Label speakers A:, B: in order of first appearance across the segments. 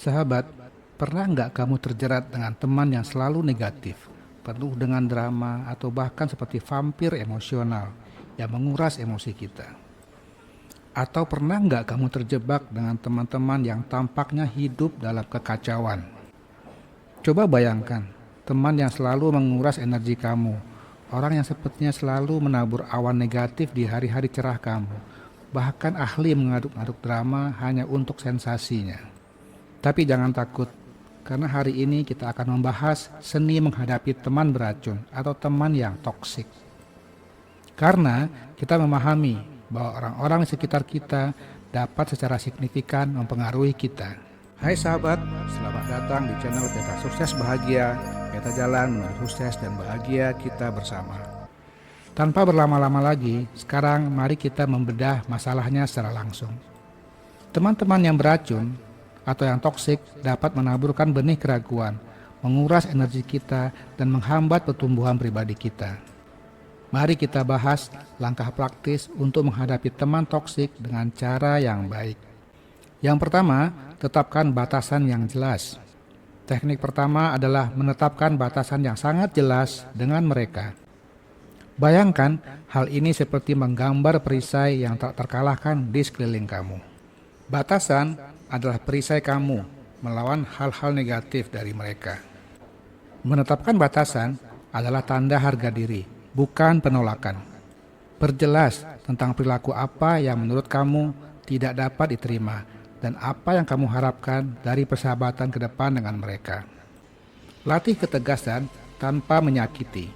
A: Sahabat, pernah nggak kamu terjerat dengan teman yang selalu negatif, penuh dengan drama atau bahkan seperti vampir emosional yang menguras emosi kita? Atau pernah nggak kamu terjebak dengan teman-teman yang tampaknya hidup dalam kekacauan? Coba bayangkan, teman yang selalu menguras energi kamu, orang yang sepertinya selalu menabur awan negatif di hari-hari cerah kamu, bahkan ahli mengaduk-aduk drama hanya untuk sensasinya. Tapi jangan takut, karena hari ini kita akan membahas seni menghadapi teman beracun atau teman yang toksik. Karena kita memahami bahwa orang-orang di sekitar kita dapat secara signifikan mempengaruhi kita. Hai sahabat, selamat datang di channel Peta Sukses Bahagia, peta jalan menuju sukses dan bahagia kita bersama. Tanpa berlama-lama lagi, sekarang mari kita membedah masalahnya secara langsung. Teman-teman yang beracun atau yang toksik dapat menaburkan benih keraguan, menguras energi kita, dan menghambat pertumbuhan pribadi kita. Mari kita bahas langkah praktis untuk menghadapi teman toksik dengan cara yang baik. Yang pertama, tetapkan batasan yang jelas. Teknik pertama adalah menetapkan batasan yang sangat jelas dengan mereka. Bayangkan hal ini seperti menggambar perisai yang tak terkalahkan di sekeliling kamu. Batasan adalah perisai kamu melawan hal-hal negatif dari mereka. Menetapkan batasan adalah tanda harga diri, bukan penolakan. Perjelas tentang perilaku apa yang menurut kamu tidak dapat diterima dan apa yang kamu harapkan dari persahabatan ke depan dengan mereka. Latih ketegasan tanpa menyakiti.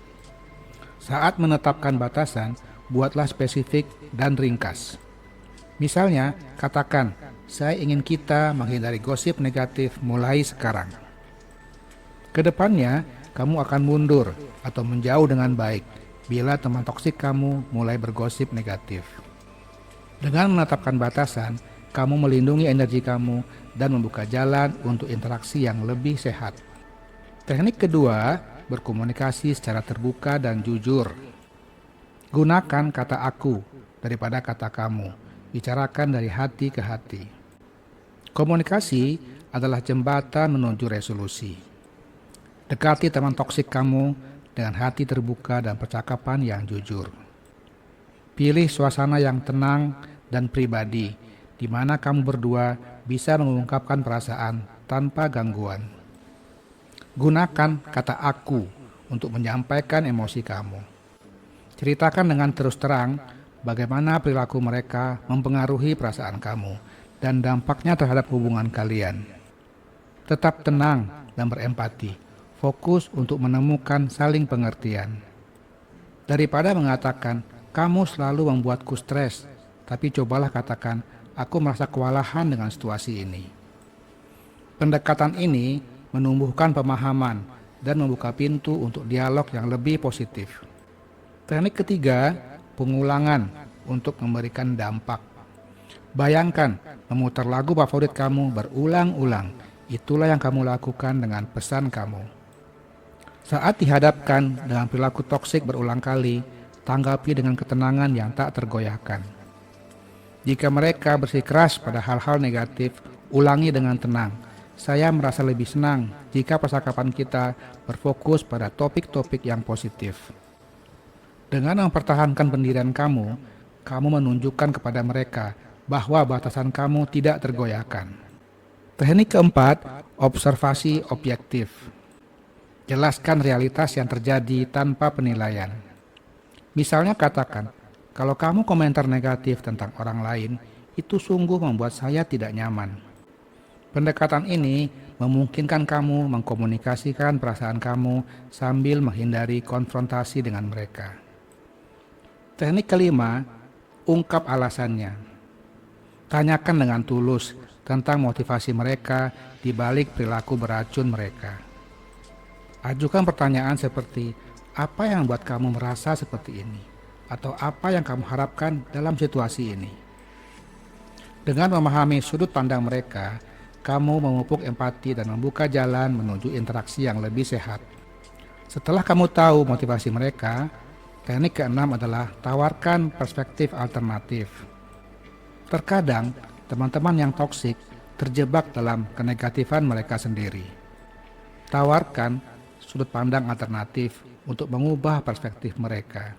A: Saat menetapkan batasan, buatlah spesifik dan ringkas. Misalnya, katakan, saya ingin kita menghindari gosip negatif mulai sekarang. Kedepannya, kamu akan mundur atau menjauh dengan baik bila teman toksik kamu mulai bergosip negatif. Dengan menetapkan batasan, kamu melindungi energi kamu dan membuka jalan untuk interaksi yang lebih sehat. Teknik kedua, berkomunikasi secara terbuka dan jujur. Gunakan kata aku daripada kata kamu. Bicarakan dari hati ke hati. Komunikasi adalah jembatan menuju resolusi. Dekati teman toksik kamu dengan hati terbuka dan percakapan yang jujur. Pilih suasana yang tenang dan pribadi, di mana kamu berdua bisa mengungkapkan perasaan tanpa gangguan. Gunakan kata aku untuk menyampaikan emosi kamu. Ceritakan dengan terus terang bagaimana perilaku mereka mempengaruhi perasaan kamu dan dampaknya terhadap hubungan kalian. Tetap tenang dan berempati. Fokus untuk menemukan saling pengertian. Daripada mengatakan, kamu selalu membuatku stres, tapi cobalah katakan, aku merasa kewalahan dengan situasi ini. Pendekatan ini menumbuhkan pemahaman dan membuka pintu untuk dialog yang lebih positif. Teknik ketiga, pengulangan untuk memberikan dampak. Bayangkan memutar lagu favorit kamu berulang-ulang. Itulah yang kamu lakukan dengan pesan kamu. Saat dihadapkan dengan perilaku toksik berulang kali, tanggapi dengan ketenangan yang tak tergoyahkan. Jika mereka bersikeras pada hal-hal negatif, ulangi dengan tenang. Saya merasa lebih senang jika percakapan kita berfokus pada topik-topik yang positif. Dengan mempertahankan pendirian kamu menunjukkan kepada mereka bahwa batasan kamu tidak tergoyahkan. Teknik keempat, observasi objektif. Jelaskan realitas yang terjadi tanpa penilaian. Misalnya katakan, kalau kamu komentar negatif tentang orang lain, itu sungguh membuat saya tidak nyaman. Pendekatan ini memungkinkan kamu mengkomunikasikan perasaan kamu sambil menghindari konfrontasi dengan mereka. Teknik kelima, ungkap alasannya. Tanyakan dengan tulus tentang motivasi mereka di balik perilaku beracun mereka. Ajukan pertanyaan seperti, apa yang membuat kamu merasa seperti ini? Atau apa yang kamu harapkan dalam situasi ini? Dengan memahami sudut pandang mereka, kamu memupuk empati dan membuka jalan menuju interaksi yang lebih sehat. Setelah kamu tahu motivasi mereka, teknik keenam adalah tawarkan perspektif alternatif. Terkadang, teman-teman yang toksik terjebak dalam kenegatifan mereka sendiri. Tawarkan sudut pandang alternatif untuk mengubah perspektif mereka.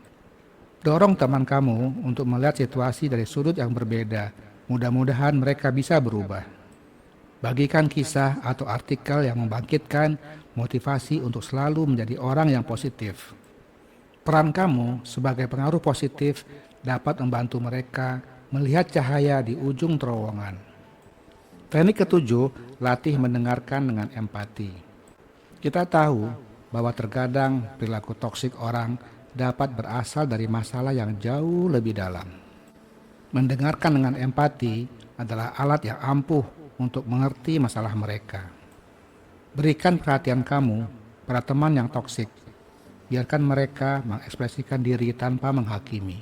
A: Dorong teman kamu untuk melihat situasi dari sudut yang berbeda. Mudah-mudahan mereka bisa berubah. Bagikan kisah atau artikel yang membangkitkan motivasi untuk selalu menjadi orang yang positif. Peran kamu sebagai pengaruh positif dapat membantu mereka melihat cahaya di ujung terowongan. Teknik ketujuh, latih mendengarkan dengan empati. Kita tahu bahwa terkadang perilaku toksik orang dapat berasal dari masalah yang jauh lebih dalam. Mendengarkan dengan empati adalah alat yang ampuh untuk mengerti masalah mereka. Berikan perhatian kamu pada teman yang toksik. Biarkan mereka mengekspresikan diri tanpa menghakimi.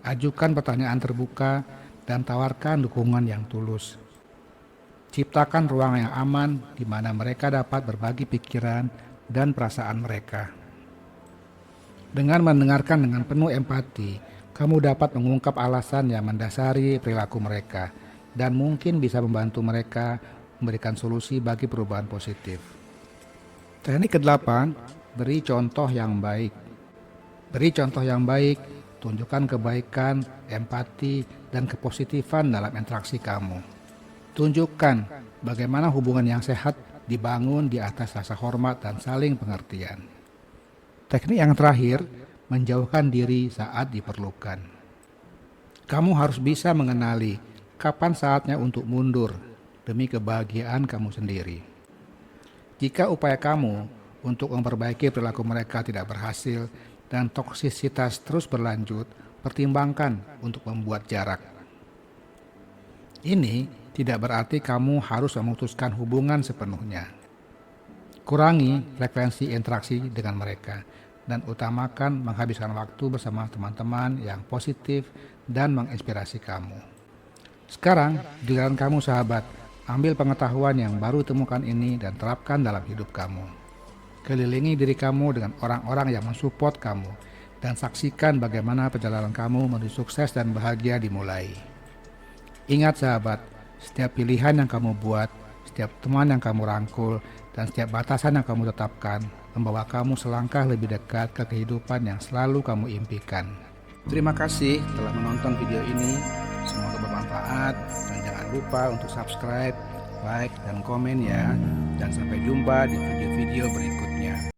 A: Ajukan pertanyaan terbuka dan tawarkan dukungan yang tulus. Ciptakan ruang yang aman di mana mereka dapat berbagi pikiran dan perasaan mereka. Dengan mendengarkan dengan penuh empati, kamu dapat mengungkap alasan yang mendasari perilaku mereka dan mungkin bisa membantu mereka memberikan solusi bagi perubahan positif. Teknik ke-8, beri contoh yang baik. Beri contoh yang baik, tunjukkan kebaikan, empati, dan kepositifan dalam interaksi kamu. Tunjukkan bagaimana hubungan yang sehat dibangun di atas rasa hormat dan saling pengertian. Teknik yang terakhir, menjauhkan diri saat diperlukan. Kamu harus bisa mengenali kapan saatnya untuk mundur demi kebahagiaan kamu sendiri. Jika upaya kamu untuk memperbaiki perilaku mereka tidak berhasil dan toksisitas terus berlanjut, pertimbangkan untuk membuat jarak. Ini tidak berarti kamu harus memutuskan hubungan sepenuhnya. Kurangi frekuensi interaksi dengan mereka dan utamakan menghabiskan waktu bersama teman-teman yang positif dan menginspirasi kamu. Sekarang, giliran kamu sahabat, ambil pengetahuan yang baru temukan ini dan terapkan dalam hidup kamu. Kelilingi diri kamu dengan orang-orang yang mensupport kamu dan saksikan bagaimana perjalanan kamu menuju sukses dan bahagia dimulai. Ingat sahabat, setiap pilihan yang kamu buat, setiap teman yang kamu rangkul, dan setiap batasan yang kamu tetapkan membawa kamu selangkah lebih dekat ke kehidupan yang selalu kamu impikan. Terima kasih telah menonton video ini. Semoga bermanfaat dan jangan lupa untuk subscribe, like, dan komen ya. Dan sampai jumpa di video-video berikutnya.